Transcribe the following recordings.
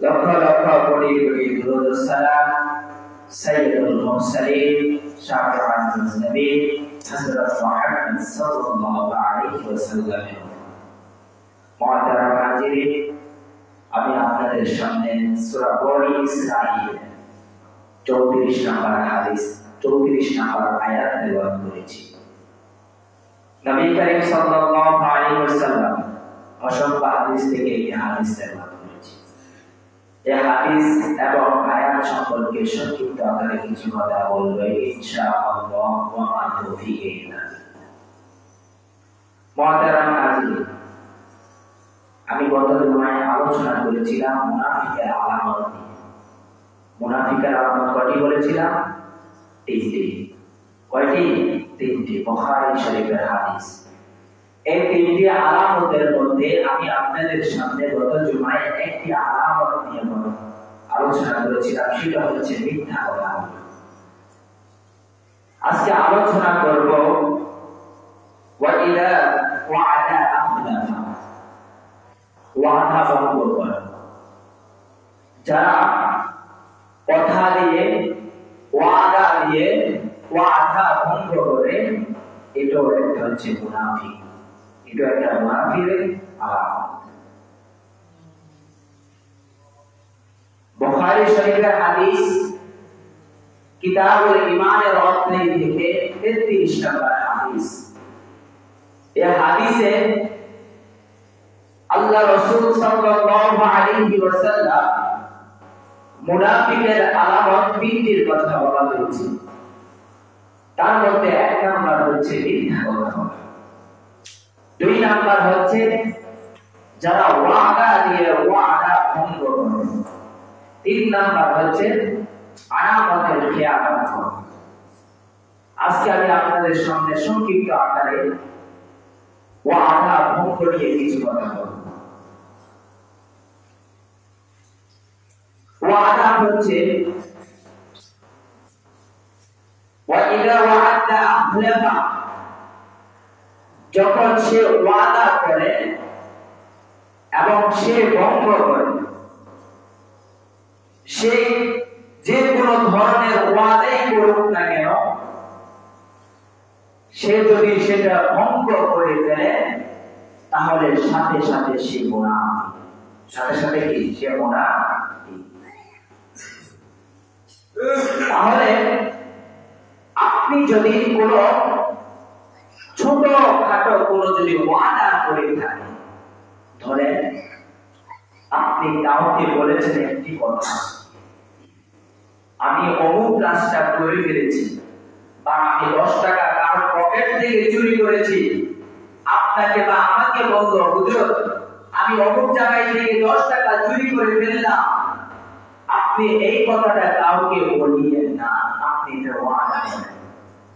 লক্ষ লক্ষ কোটি কোটি দুরূদ ও সালাম সাইয়্যিদুল মুরসালিন শাফিউন নবী হযরত মুহাম্মদ সাল্লাল্লাহু আলাইহি ওয়াসাল্লাম। মুহতারাম হাজিরিন, আমি আপনাদের সামনে সূরা বনী ইসরাঈল 34 নম্বর হাদিস 34 নম্বর আয়াত তেলাওয়াত করেছি। নবী করিম সাল্লাল্লাহু আলাইহি ওয়াসাল্লাম অসংখ্য হাদিস থেকে এই হাদিস তেলাওয়াত করেছি। এই হাদিস এবং আয়াত সম্পর্কে সংক্ষিপ্ত আকারে কিছু কথা বলবো ইনশাআল্লাহ। ওয়া মা তৌফিক ইল্লা বিল্লাহ। মুহতারাম হাজিরিন, আমি গত জুমায় আলোচনা করেছিলাম মুনাফিকের আলামত নিয়ে। মুনাফিকের আলামত কয়টি বলেছিলাম? তিনটি। কয়টি? তিনটি। বুখারী শরীফের হাদিস। এই তিনটি আলামতের মধ্যে আমি আপনাদের সামনে গত জুমায় একটি আলামত নিয়ে আলোচনা করেছিলাম, সেটা হচ্ছে মিথ্যা কথা। আজকে আলোচনা করব ওয়াইদা ওয়াদা আখলাফা, ওয়াদা ভঙ্গ করে। যারা কথা দিয়ে ওয়াদা দিয়ে ওয়াদা ভঙ্গ করে, এটাও একটা হচ্ছে মুনাফিক। এটা একটা মুনাফিকের আলামত। বুখারী শরীফের হাদিস কিতাবুল ঈমানের অধ্যায় থেকে 33 নম্বর হাদিস। এই হাদিসে আল্লাহ রাসূল সাল্লাল্লাহু আলাইহি ওয়াসাল্লাম মুনাফিকের আলামত তিনটির কথা বলা হয়েছে। তার মধ্যে এক নাম্বার হচ্ছে মিথ্যা কথা বলা, দুই নাম্বার হচ্ছে যারা ওয়াদা দিয়ে ওয়াদা ভঙ্গ করে, তিন নাম্বার হচ্ছে আমানতের খেয়ানত করা। আজকে আমি আপনাদের সামনে সংক্ষিপ্ত আকারে ওয়াদা ভঙ্গ নিয়ে কিছু কথা বলব। ওয়াদা হচ্ছে ওয়াইদা ওয়াদা আখলাফা, যখন সে ওয়াদা করে এবং সে ভঙ্গ করে। সে যে কোনো ধরনের ওয়াদাই করুক না কেন, সে যদি সেটা ভঙ্গ করে ফেলে তাহলে সাথে সাথে সে মুনাফিক। সাথে সাথে কি? সে মুনাফিক। তাহলে আপনি যদি কোনো ছোট খাটো কোনো যদি ওয়াদা করে থাকেন, ধরেন আপনি কাউকে বলেছেন একটি কথা, আমি অমুক কাজটা করে ফেলেছি, বা আমি 10 টাকা কার পকেট থেকে চুরি করেছি, আপনাকে বা আমাকে বলল হুজুর আমি অমুক জায়গায় থেকে 10 টাকা চুরি করে ফেললাম। আপনি এই কথাটা কাউকে বলিয়েন না, আপনি এটা ওয়াদা করেন।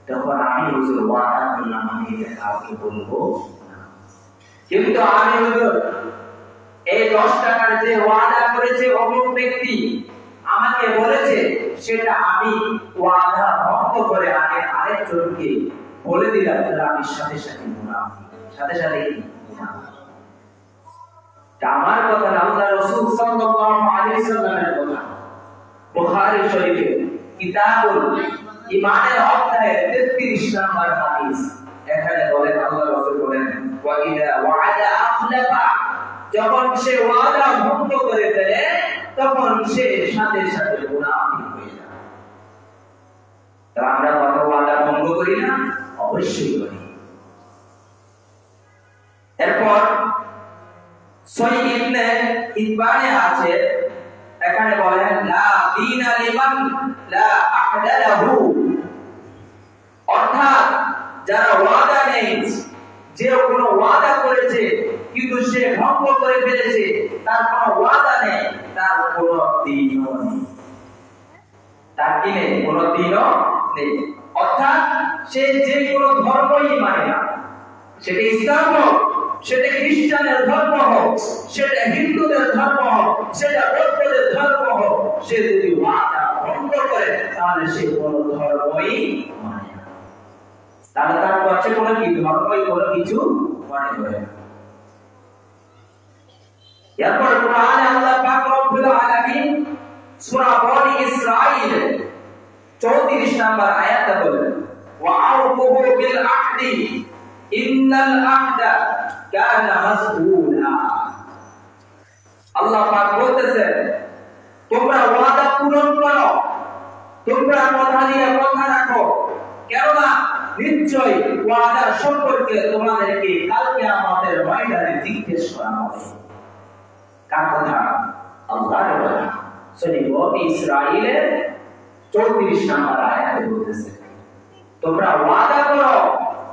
তখন আমি হুজুর ওয়াদা করলাম আমি এটা কাউকে বলবো না, কিন্তু আমি হুজুর এই 10 টাকার যে ওয়াদা করেছে অমুক ব্যক্তি আমাকে বলেছে, সেটা আমি ওয়াদা ভঙ্গ করে আগে আরেকজনকে বলে দিলাম, তাহলে আমি সাথে সাথে মুনাফিক। সাথে সাথে কি? মুনাফিক। আমার কথা না, আল্লাহ রাসূল সাল্লাল্লাহু আলাইহি ওয়াসাল্লামের কথা। বুখারী শরীফে কিতাবুল ঈমানের অধ্যায়ে 33 নম্বর হাদিস। এখানে বলেন, আল্লাহ রাসূল বলেন ওয়াইদা ওয়াদা আখলাফা, যখন সে ওয়াদা ভঙ্গ করে ফেলে তখন সে সাথে সাথে মুনাফিক হয়ে যায়। তো আমরা কত ওয়াদা ভঙ্গ করি না? অবশ্যই করি। এরপর সহিহ ইবনে হিব্বানে আছে, এখানে বলেন লা দীনা লিমান লা আহদালাহু, অর্থাৎ যারা ওয়াদা নেই, যে কোনো ওয়াদা করেছে কিন্তু সে ভঙ্গ করে ফেলেছে, তার কোনো ওয়াদা নেই, তার কোনো দিনও নেই। তার কি নেই? কোনো দিনও নেই। অর্থাৎ সে যে কোনো ধর্মই মানে না, সেটা ইসলাম হোক, সেটা খ্রিস্টানের ধর্ম হোক, সেটা হিন্দুদের ধর্ম হোক, সেটা বৌদ্ধদের ধর্ম হোক, সে যদি ওয়াদা ভঙ্গ করে তাহলে সে কোনো ধর্মই মানে না। তাহলে তার কাছে কোনো কি ধর্মই কোনো কিছু মনে করে না। এরপর কোরআনে আল্লাহ পাক রব্বুল আলামিন সূরা বনি ইসরাঈল 34 নম্বর আয়াতে বলেন ওয়া'আউফু বিল আহদি ইন্নাল আহদা কানা মাসউলা। আল্লাহ পাক বলতেছেন তোমরা ওয়াদা পূরণ করো, তোমরা কথা দিয়ে কথা রাখো, কেননা নিশ্চয় ওয়াদা সম্পর্কে তোমাদেরকে কালকে আমাদের ময়দানে জিজ্ঞেস করা হবে। কার কথা? আল্লাহর কথা। সূরা বনি ইসরাঈলের 34 নম্বর আয়াতে বলতেছে তোমরা ওয়াদা করো,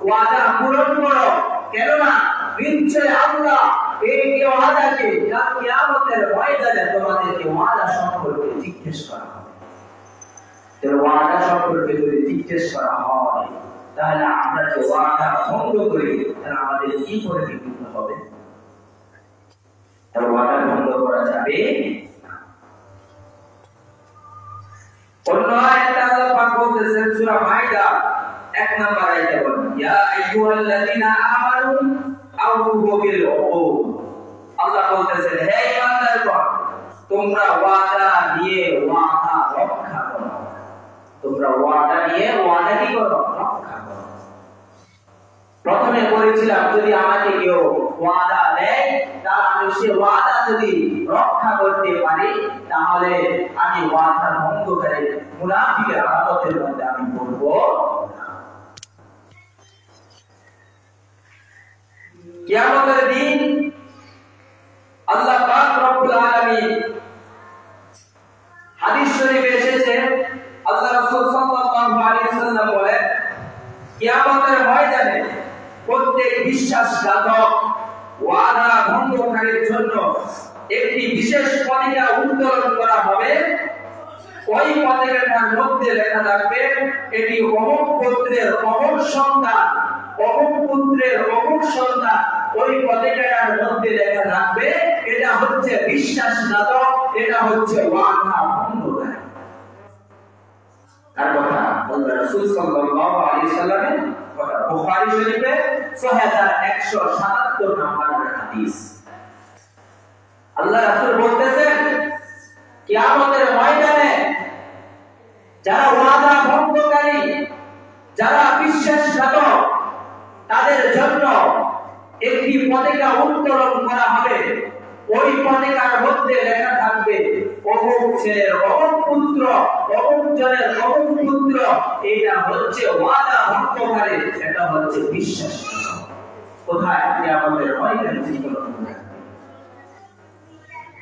ওয়াদা পূরণ করো, কেননা নিশ্চয় আল্লাহ এই ওয়াদাকে কাল কিয়ামতের ময়দানে তোমাদেরকে ওয়াদা সম্পর্কে জিজ্ঞেস করা হবে। তো ওয়াদা সম্পর্কে যদি জিজ্ঞেস করা হয় তাহলে আমরা যে ওয়াদা ভঙ্গ করি তাহলে আমাদের কি করে দিতে হবে? তাহলে ওয়াদা ভঙ্গ করা যাবে? অন্য আয়াতে আল্লাহ পাক বলতেছেন সূরা মাইদা 1 নম্বর আয়াতে বলেন ইয়া আইয়ুহাল্লাযীনা আমানু আউফু বিল উকুদ। আল্লাহ বলতেছেন হে ঈমানদারগণ তোমরা ওয়াদা নিয়ে ওয়াদা রক্ষা করো। তোমরা ওয়াদা নিয়ে ওয়াদা কি করো? রক্ষা করো। প্রথমে বলেছিলাম যদি আমাকে কেউ ওয়াদা দেয় তাহলে আমি সে ওয়াদা যদি রক্ষা করতে পারি তাহলে আমি ওয়াদা ভঙ্গকারী মুনাফিকের আলামতের মধ্যে আমি পড়ব না। কিয়ামতের দিন আল্লাহ পাক রব্বুল আলামিন হাদিস শরীফে এসেছে আল্লাহ রাসূল সাল্লাল্লাহু আলাইহি ওয়াসাল্লাম বলেন কিয়ামতের ময়দানে প্রত্যেক বিশ্বাসঘাতক ওয়াদা ভঙ্গকারীর জন্য একটি বিশেষ পতাকা উত্তোলন করা হবে। ওই পতাকাটার মধ্যে লেখা থাকবে এটি অমুক পুত্রের অমুক সন্তান, অমুক পুত্রের অমুক সন্তান। ওই পতাকাটার মধ্যে লেখা থাকবে এটা হচ্ছে বিশ্বাসঘাতক, এটা হচ্ছে ওয়াদা ভঙ্গকারী। কার কথা? আল্লাহ রাসূল সাল্লাল্লাহু আলাইহি ওয়াসাল্লামের কথা। বুখারী শরীফে 6177 নম্বর হাদিস। আল্লাহ রাসূল বলতেছেন কিয়ামতের ময়দানে যারা ওয়াদা ভঙ্গকারী, যারা বিশ্বাসঘাতক তাদের জন্য একটি পতাকা উত্তোলন করা হবে। ওই পতাকার মধ্যে লেখা থাকবে অমুক ছেলের অমুক পুত্র, অমুক জনের অমুক পুত্র। এটা হচ্ছে ওয়াদা ভঙ্গকারী, এটা হচ্ছে বিশ্বাসঘাতক। কোথায়? কিয়ামতের ময়দানে উত্তোলন করা।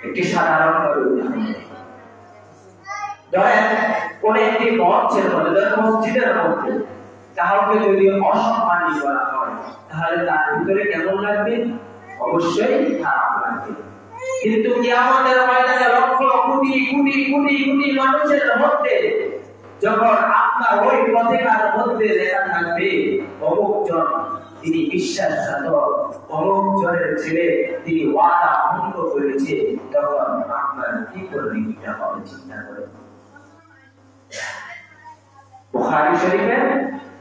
একটি সাধারণ উদাহরণ ধরেন কোন একটি মঞ্চের মধ্যে, মসজিদের মধ্যে কাউকে যদি অসম্মানী করা হয় তাহলে তার ভিতরে কেমন লাগবে? অবশ্যই খারাপ লাগবে। কিন্তু কিয়ামতের ময়দানে লক্ষ কোটি কোটি কোটি কোটি মানুষের মধ্যে যখন আপনার ওই পতাকার মধ্যে লেখা থাকবে অমুক জন তিনি বিশ্বাসঘাতক, অমুক জনের ছেলে তিনি ওয়াদা ভঙ্গ করেছে, তখন আপনার কি করবে? এটা হবে চিন্তা করে। বুখারী শরীফে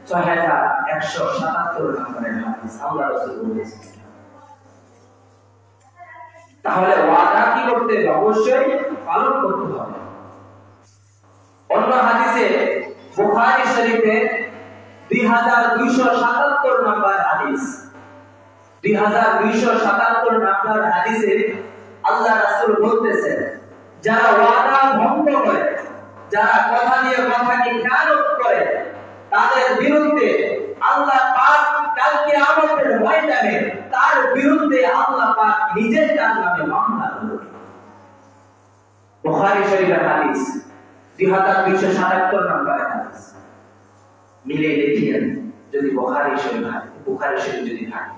6177 নম্বরের হাদিস আল্লাহ রাসূল বলেছেন। তাহলে ওয়াদা কি করতে হবে? অবশ্যই পালন করতে হবে। অন্য হাদিসে বুখারী শরীফে 2277 নম্বর হাদিস, 2277 নম্বর হাদিসে আল্লাহ রাসূল বলতেছেন যারা ওয়াদা ভঙ্গ করে, যারা কথা দিয়ে কথাকে খেয়ানত করে তাদের বিরুদ্ধে আল্লাহ পাক কাল কিয়ামতের ময়দানে তার বিরুদ্ধে আল্লাহ পাক নিজের তার নামে মামলা করবে। বুখারী শরীফের হাদিস 2277 নম্বর হাদিস। মিলে দেখিয়েন যদি বুখারী শরীফ যদি থাকে।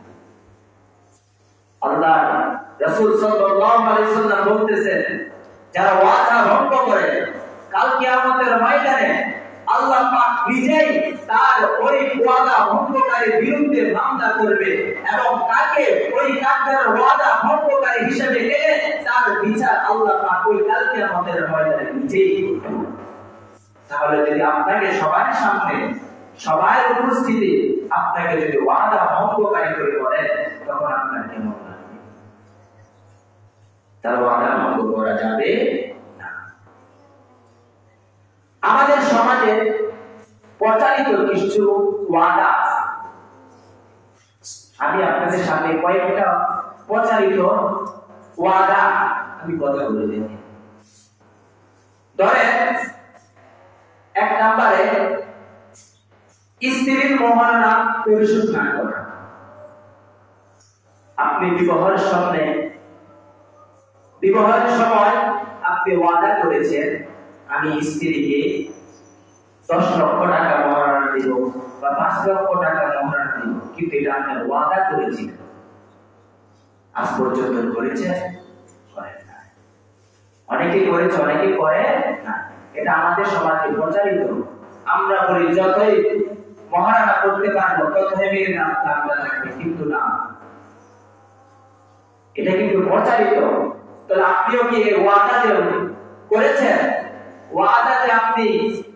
আল্লাহ রাসূল সাল্লাল্লাহু আলাইহি ওয়াসাল্লাম বলতেছেন যারা ওয়াদা ভঙ্গ করে কাল কিয়ামতের ময়দানে আল্লাহ পাক নিজেই তার ওই ওয়াদা ভঙ্গকারীর বিরুদ্ধে মামলা করবে এবং তাকে ওই কাফের ওয়াদা ভঙ্গকারী হিসেবে এনে তার বিচার আল্লাহ পাক ওই কাল কিয়ামতের ময়দানে নিজেই করবে। তাহলে যদি আপনাকে সবার সামনে, সবার উপস্থিতি আপনাকে যদি ওয়াদা ভঙ্গকারী করে বলে তখন আপনার কেমন লাগবে? তার ওয়াদা ভঙ্গ করা যাবে না। আমাদের সমাজে প্রচারিত কিছু ওয়াদা, আমি আপনাদের সামনে কয়েকটা প্রচারিত ওয়াদা আমি কথা বলে দিই। ধরেন, এক নম্বরে স্ত্রীর মহারণা পরিশোধ না করা। আপনি বিবাহের সময় আপনি ওয়াদা করেছেন, আমি স্ত্রীকে 10 লক্ষ টাকা মহারণা দিব বা 5 লক্ষ টাকা মহারণা দিব, কিন্তু এটা আপনি ওয়াদা করেছিলেন, আজ পর্যন্ত করেছেন? করেন না। অনেকে করেছে, অনেকে করে না। এটা আমাদের সমাজে প্রচারিত। আমরা বলি যতই মহারণা করতে পারবো ততই মেয়ের নাম আমরা রাখবো, কিন্তু না, এটা কিন্তু প্রচারিত। তাহলে আপনিও কি ওয়াদা যে করেছেন, ওয়াদা যে আপনি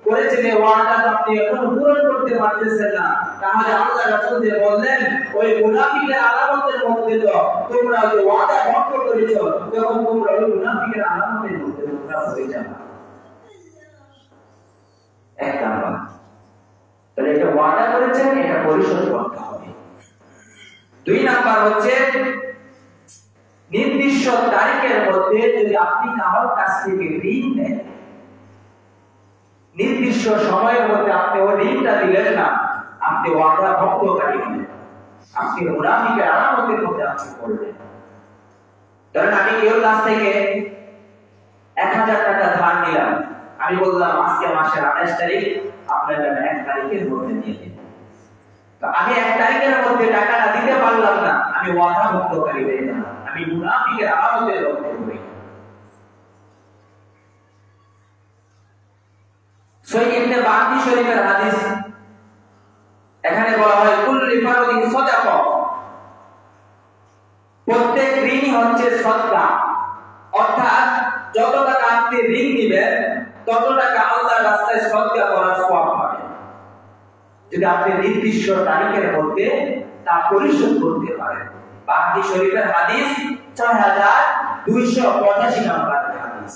করেছেন, এই ওয়াদা আপনি এখনো পূরণ করতে পারতেছেন না, তাহলে আল্লাহ রাসূল যে বললেন ওই মুনাফিকের আলামতের মধ্যে তো তোমরা যে ওয়াদা ভঙ্গ করেছো, তখন তোমরা ওই মুনাফিকের আলামতের মধ্যে তোমরা হয়ে যাবে। এক নাম্বার, তাহলে এটা ওয়াদা করেছেন, এটা পরিশোধ করতে হবে। 2 নাম্বার হচ্ছে নির্দিষ্ট তারিখের মধ্যে যদি আপনি কারোর কাছ থেকে ঋণ নেন, নির্দিষ্ট সময়ের মধ্যে আপনি ওই ঋণটা দিলেন না, আপনি ওয়াদা ভঙ্গকারী হলেন, আপনি মুনাফিকের আলামতের মধ্যে আপনি পড়লেন। ধরেন, আমি কেউ কাছ থেকে 1000 টাকা ধার নিলাম, আমি বললাম আজকে মাসের 28 তারিখ আপনার 1 তারিখের মধ্যে দিয়ে দিন। তো আমি 1 তারিখের মধ্যে টাকাটা দিতে পারলাম না, আমি ওয়াদা ভঙ্গকারী হয়ে গেলাম, আমি মুনাফিকের আলামতের মধ্যে পড়ি। সহিহ ইবনে বাতি শরীফের হাদিস, এখানে বলা হয় কুল্লি ফারদিন সাদাকা, প্রত্যেক ঋণই হচ্ছে সদকা, অর্থাৎ যত টাকা আপনি ঋণ নেবেন তত টাকা আল্লাহর রাস্তায় সদকা করার সওয়াব পাবেন, যদি আপনি নির্দিষ্ট তারিখের মধ্যে তা পরিশোধ করতে পারেন। বাতি শরীফের হাদিস 6285 নম্বর হাদিস।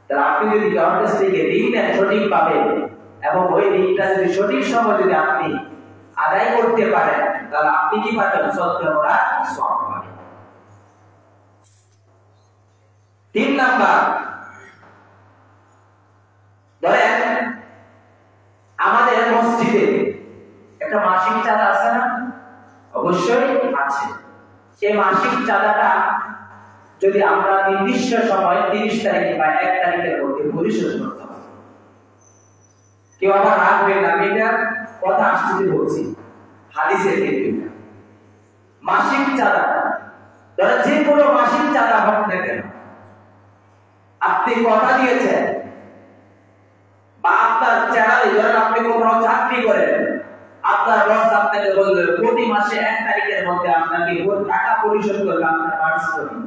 তাহলে আপনি যদি কারোর কাছ থেকে ঋণ নেন সঠিকভাবে, এবং ওই ঋণটা যদি সঠিক সময় যদি আপনি আদায় করতে পারেন, তাহলে আপনি কি পাবেন? সদকা করার সওয়াব পাবেন। 3 নাম্বার, ধরেন আমাদের মসজিদে একটা মাসিক চাঁদা আছে না? অবশ্যই আছে। সেই মাসিক চাঁদাটা যদি আমরা নির্দিষ্ট সময় 30 তারিখ বা 1 তারিখের মধ্যে পরিশোধ করতে হবে। কেউ আবার রাখবেন না, আমি এটা কথা আসতে বলছি, হাদিসের ক্ষেত্রে মাসিক চাঁদা, ধরেন যে কোনো মাসিক চাঁদা হোক না কেন, আপনি কথা দিয়েছেন বা আপনার চ্যানেলে, ধরেন আপনি কোথাও চাকরি করেন, আপনার বস আপনাকে বলল প্রতি মাসে 1 তারিখের মধ্যে আপনাকে টাকা পরিশোধ করবে আপনার পারিশ্রমিক,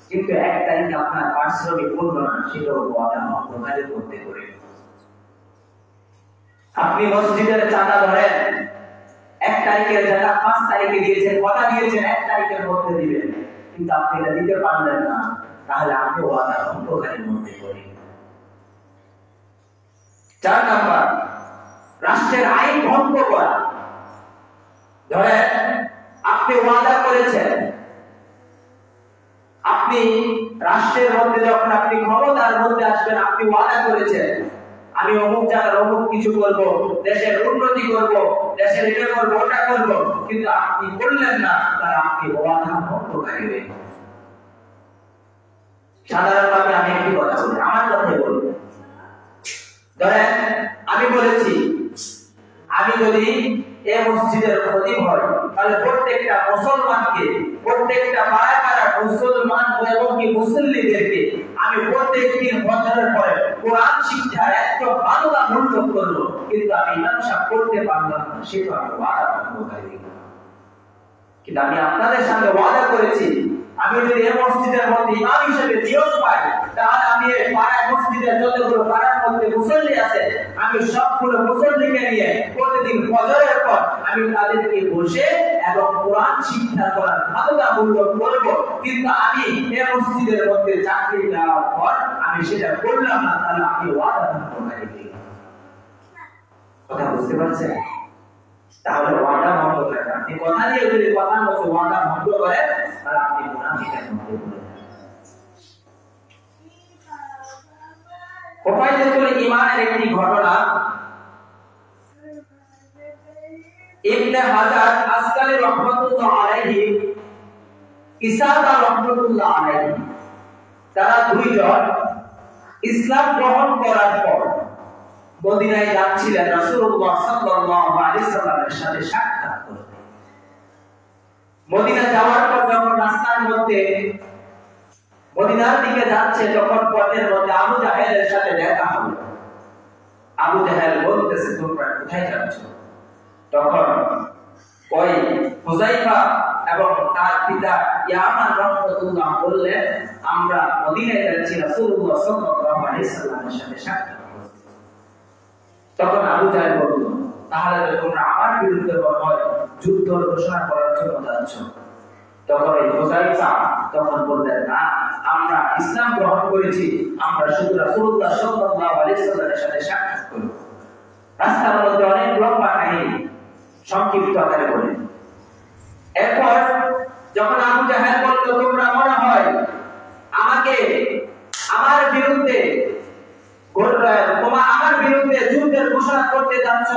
কিন্তু 1 তারিখে আপনার পারিশ্রমিক পড়লো না, সেটাও ওয়াদা ভঙ্গকারী করতে পারে। আপনি মসজিদের চাঁদা ধরেন 1 তারিখের জায়গা 5 তারিখে দিয়েছেন, কথা দিয়েছেন 1 তারিখের মধ্যে দিবেন, কিন্তু আপনি এটা দিতে পারলেন না, তাহলে আপনি ওয়াদা ভঙ্গকারীর মধ্যে পড়েন। 4 নাম্বার, রাষ্ট্রের আইন ভঙ্গ করা। ধরেন আপনি ওয়াদা করেছেন, আপনি রাষ্ট্রের মধ্যে যখন আপনি ক্ষমতার মধ্যে আসবেন, আপনি ওয়াদা করেছেন আমি অমুক জায়গার অমুক কিছু করব, দেশের উন্নতি করব, দেশের এটা করব, ওটা করব, কিন্তু আপনি বললেন না, তাহলে আপনি ওয়াদা ভঙ্গকারী। সাধারণভাবে আমি একটি কথা বলি, আমার কথাই বলি। ধরেন আমি বলেছি আমি যদি এই মসজিদের খতিব হই, তাহলে প্রত্যেকটা মুসলমানকে, প্রত্যেকটা পাড়ায় পাড়ায় মুসলমান এবং কি মুসল্লিদেরকে আমি প্রত্যেক দিন বছরের পরে কোরআন শিক্ষার একদম বাধ্যতামূলক করব, কিন্তু আমি ইমাম সাহেব করতে পারলাম না, সেটা আমি ওয়াদা ভঙ্গকারী। কিন্তু আমি আপনাদের সামনে ওয়াদা করেছি, আমি যদি এই মসজিদের মধ্যে ইমাম হিসেবে নিয়োগ পাই, তাহলে আমি এই পাড়ায় মসজিদ মসজিদের যতগুলো পাড়ার মধ্যে মুসল্লি আছে আমি সবগুলো মুসল্লিকে নিয়ে প্রতিদিন ফজরের পর আমি তাদেরকে বসে এবং কোরআন শিক্ষা করার বাধ্যতামূলক করব। কিন্তু আমি এই মসজিদের মধ্যে চাকরি নেওয়ার পর আমি সেটা করলাম না, তাহলে আমি ওয়াদা ভঙ্গকারী। কথা বুঝতে পারছেন? তাহলে ওয়াদা ভঙ্গ করে, আপনি কথা দিয়ে যদি কথা মতো ওয়াদা ভঙ্গ করেন তাহলে আপনি মুনাফিকের মধ্যে পড়ে যাবেন। ওফাইদাতুল ঈমানের একটি ঘটনা, ইবনে হাজার আসকালী রাহমাতুল্লাহ আলাইহি, ইসাদা রাহমাতুল্লাহ আলাইহি, তারা দুইজন ইসলাম গ্রহণ করার পর মদিনায় যাচ্ছিলেন রাসূলুল্লাহ সাল্লাল্লাহু আলাইহি সাল্লামের সাথে সাক্ষাৎ করতে। মদিনা যাওয়ার পর যখন রাস্তার মধ্যে মদিনার দিকে যাচ্ছে তখন পথের মধ্যে আবু জাহেলের সাথে দেখা হলো। আবু জাহেল বলতেছে, তোমরা কোথায় যাচ্ছ? তখন ওই হুযায়ফা এবং তার পিতা ইয়ামান রাহমাতুল্লাহ বললেন, আমরা মদিনায় যাচ্ছি রাসূলুল্লাহ সাল্লাল্লাহু আলাইহি সাল্লামের সাথে সাক্ষাৎ করতে। তখন আবু জাহেল বলল, তাহলে তোমরা আমার বিরুদ্ধে হয় যুদ্ধ ঘোষণা করার জন্য যাচ্ছ? তখন এই হুযায়ফা তখন বললেন, না, আমরা ইসলাম গ্রহণ করেছি, আমরা শুধু রাসূলুল্লাহ সাল্লাল্লাহু আলাইহি সাল্লামের সাথে সাক্ষাৎ করব। রাস্তার মধ্যে অনেক লম্বা কাহিনী সংক্ষিপ্ত আকারে বলে। এরপর যখন আবু জাহেল বলল, তোমরা মনে হয় আমাকে আমার বিরুদ্ধে যুদ্ধের ঘোষণা করতে যাচ্ছ,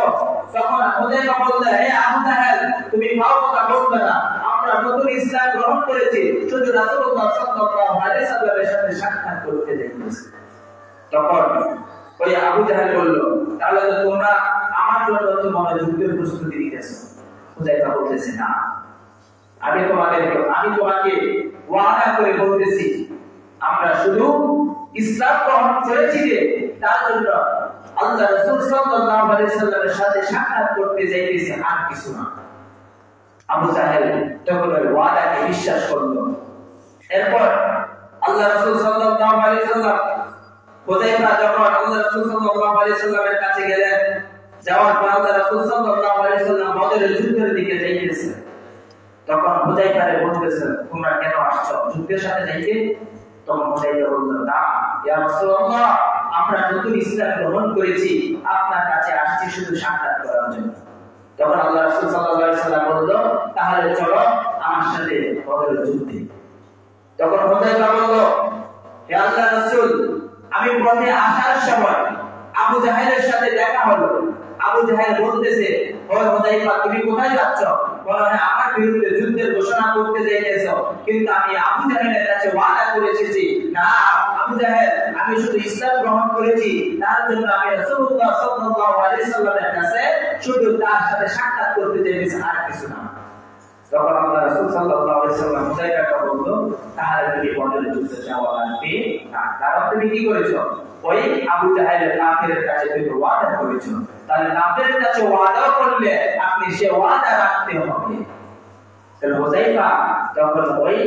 তখন হুযায়ফা বলল, হে আবু জাহেল, তুমি ফাও কথা বলবে না, আমরা নতুন ইসলাম গ্রহণ করেছি, শুধু রাসূলুল্লাহ সাল্লাল্লাহু আলাইহি সাল্লামের সাথে সাক্ষাৎ করতে যাচ্ছি। তখন ওই আবু জাহেল বলল, তাহলে তো তোমরা আমার জন্য তোমার যুদ্ধের প্রস্তুতি নিতেছো। হুযায়ফা বলতেছে, না, আমি তোমাকে ওয়াদা করে বলতেছি, আমরা শুধু ইসলাম গ্রহণ করেছি যে তার জন্য আল্লাহ রাসূল সাল্লাল্লাহু আলাইহি সাল্লামের সাথে সাক্ষাৎ করতে যাইতেছি, আর কিছু না। আবু জাহেল তখন ওই ওয়াদাকে বিশ্বাস করলো। এরপর আল্লাহ রাসূল সাল্লাল্লাহু আলাইহি সাল্লাম হুযায়ফা যখন আল্লাহ রাসূল সাল্লাল্লাহু আলাইহি সাল্লামের কাছে গেলেন, যাওয়ার পর আল্লাহ রাসূল সাল্লাল্লাহু আলাইহি সাল্লাম বদরের যুদ্ধের দিকে যাইতেছেন। তখন হুযায়ফারে বলতেছেন, তোমরা কেন আসছো, যুদ্ধের সাথে যাইতে? তখন হুযায়ফা বলল, না ইয়া রাসূলুল্লাহ, আমরা নতুন ইসলাম গ্রহণ করেছি, আপনার কাছে আসছি শুধু সাক্ষাৎ করার জন্য। তখন আল্লাহ রাসূল সাল্লাল্লাহু আলাইহি সাল্লাম বলল, তাহলে চলো আমার সাথে বদরের যুদ্ধে। তখন হুযায়ফা বলল, হে আল্লাহর রাসূল, আমি পথে আসার সময় আবু জাহেলের সাথে দেখা হলো। আবু জাহেল বলতেছে, ও হুযায়ফা, তুমি কোথায় যাচ্ছ? বলো, হ্যাঁ, আমার বিরুদ্ধে যুদ্ধের ঘোষণা করতে যাইতেছো, কিন্তু আমি আবু জাহেলের কাছে ওয়াদা করেছি, না আবু জাহেল, আমি শুধু ইসলাম গ্রহণ করেছি, তার জন্য আমি রাসূলুল্লাহ সাল্লাল্লাহু আলাইহি সাল্লামের কাছে শুধু তার সাথে সাক্ষাৎ করতে যাইতেছি, আর কিছু না। তখন আল্লাহ রাসূল সাল্লাল্লাহু আলাইহি সাল্লাম হুযায়ফাকে বলল, তাহলে তুমি বদরের যুদ্ধে যাওয়া লাগবে না, কারণ তুমি কি করেছো? ওই আবু জাহেলের কাফেরের কাছে তুমি ওয়াদা করেছো, তাহলে কাফেরের কাছে ওয়াদা করলে আপনি সে ওয়াদা রাখতে হবে। তাহলে হুযায়ফা তখন ওই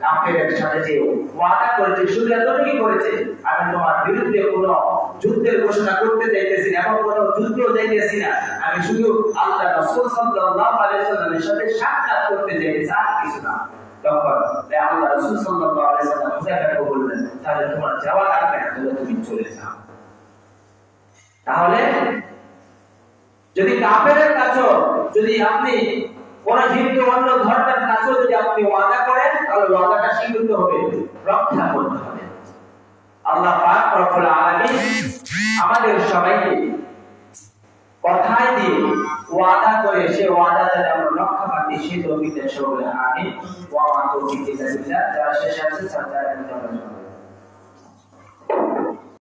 কাফেরের সাথে যে ওয়াদা করেছে, শুধু এতটুকুই করেছে, আমি তোমার বিরুদ্ধে কোনো যুদ্ধের ঘোষণা করতে যাইতেছি না, এবং কোনো যুদ্ধ যাইতেছি না, আমি শুধু আল্লাহ রাসূল সাল্লাল্লাহু আলাইহি সাল্লামের সাথে সাক্ষাৎ করতে যাইতেছি, আর কিছু না। তখন আল্লাহ রাসূল সাল্লাল্লাহু আলাইহি সাল্লাম হুযায়ফাকে বললেন, তাহলে তোমার যাওয়া লাগবে না, তুমি চলে যাও। তাহলে যদি কাফেরের কাছে যদি আপনি কোন হিন্দু অন্য ধর্মের কাছে যদি আপনি ওয়াদা করেন, তাহলে ওয়াদাটা স্বীকৃত হবে, রক্ষা করতে হবে। আল্লাহ পাক রব্বুল আলামিন আমাদের সবাইকে কথায় দিয়ে ওয়াদা করে সে ওয়াদা যাতে আমরা রক্ষা পাই সে তৌফিক দেন সকলে। আমিন। ওয়া মা তৌফিক ইল্লা বিল্লাহ। যারা শেষ আছে তারা